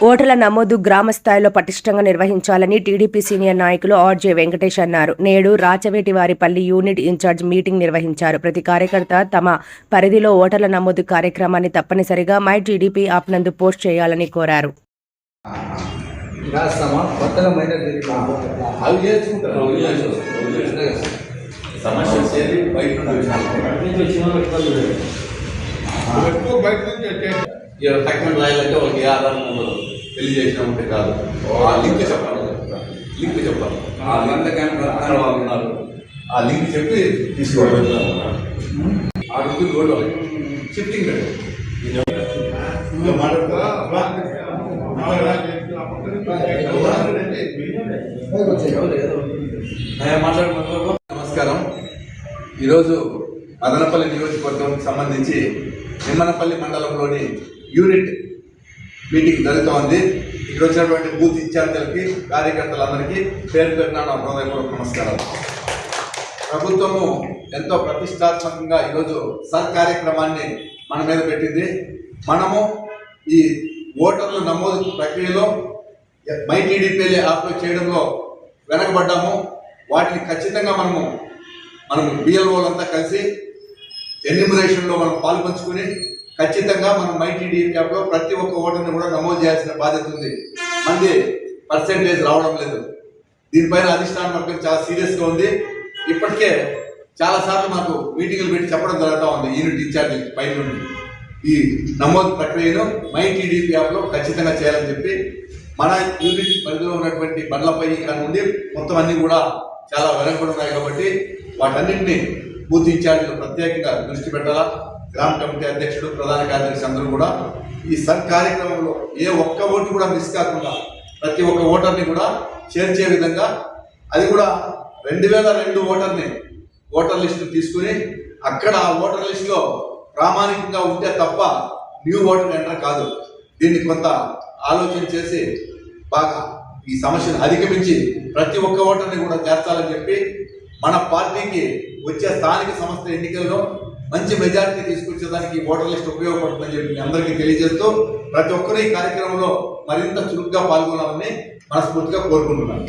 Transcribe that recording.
ఓటర్ల నమోదు గ్రామ స్థాయిలో పటిష్టంగా నిర్వహించాలని టీడీపీ సీనియర్ నాయకులు ఆర్జే వెంకటేష్ అన్నారు. నేడు రాచవేటివారిపల్లి యూనిట్ ఇన్ఛార్జ్ మీటింగ్ నిర్వహించారు. ప్రతి కార్యకర్త తమ పరిధిలో ఓటర్ల నమోదు కార్యక్రమాన్ని తప్పనిసరిగా మై టీడీపీ యాప్ నందు పోస్ట్ చేయాలని కోరారు. డాక్యుమెంట్ రాయాలంటే ఒక ఆధార్ నెంబర్ తెలియజేసిన ఉంటే కాదు, ఆ లింక్ చెప్పాలి. వాళ్ళు ఉన్నారు, ఆ లింక్ చెప్పి తీసుకోవాలి. ఆ రూపీ కూడా షిఫ్టింగ్ నమస్కారం. ఈరోజు మదనపల్లి నియోజకవర్గంకి సంబంధించి నిమ్మనపల్లి మండలంలోని యూనిట్ మీటింగ్ జరుగుతూ ఉంది. ఇక్కడ వచ్చినటువంటి బూత్ ఇన్ఛార్జీలకి, కార్యకర్తలందరికీ పేరు పేరున నా హృదయపూర్వక నమస్కారాలు. ప్రభుత్వము ఎంతో ప్రతిష్టాత్మకంగా ఈరోజు సర్ కార్యక్రమాన్ని మన మీద పెట్టింది. మనము ఈ ఓటర్ల నమోదు ప్రక్రియలో మై టీడీపీ యాప్లో చేయడంలో వెనకబడ్డాము. వాటిని ఖచ్చితంగా మనము బిఎల్ఓలంతా కలిసి ఎన్యూమరేషన్లో మనం పాల్పంచుకుని ఖచ్చితంగా మనం మై టీడీపీ యాప్లో ప్రతి ఒక్క ఓటర్ని కూడా నమోదు చేయాల్సిన బాధ్యత ఉంది. మంది పర్సెంటేజ్ రావడం లేదు. దీనిపైన అధిష్టాన వర్గం చాలా సీరియస్గా ఉంది. ఇప్పటికే చాలాసార్లు మాకు మీటింగులు పెట్టి చెప్పడం జరుగుతూ ఉంది యూనిట్ ఇన్ఛార్జి పై నుండి. ఈ నమోదు ప్రక్రియను మై టీడీపీ యాప్లో ఖచ్చితంగా చేయాలని చెప్పి మన యూనిట్ పరిధిలో ఉన్నటువంటి బండ్లపై ఇక్కడ నుండి మొత్తం అన్నీ కూడా చాలా వెనకబడి ఉన్నాయి. కాబట్టి వాటన్నింటినీ బూత్ ఇన్ఛార్జీలు ప్రత్యేకంగా దృష్టి పెట్టాలా. గ్రామ కమిటీ అధ్యక్షుడు, ప్రధాన కార్యదర్శి అందరూ కూడా ఈ సర్ కార్యక్రమంలో ఏ ఒక్క ఓటు కూడా మిస్ కాకుండా ప్రతి ఒక్క ఓటర్ని కూడా చేర్చే విధంగా, అది కూడా 2002 ఓటర్ లిస్టు తీసుకుని అక్కడ ఆ ఓటర్ లిస్టులో ప్రామాణికంగా ఉంటే తప్ప న్యూ ఓటర్ ఎంటర్ కాదు. దీన్ని కొంత ఆలోచన చేసి బాగా ఈ సమస్యను అధిగమించి ప్రతి ఒక్క ఓటర్ని కూడా చేర్చాలని చెప్పి మన పార్టీకి వచ్చే స్థానిక సంస్థ ఎన్నికల్లో మంచి మెజారిటీ తీసుకొచ్చేదానికి ఓటర్ లిస్ట్ ఉపయోగపడుతుందని చెప్పి అందరికీ తెలియజేస్తూ ప్రతి ఒక్కరు ఈ కార్యక్రమంలో మరింత చురుగ్గా పాల్గొనాలని మనస్ఫూర్తిగా కోరుకుంటున్నాను.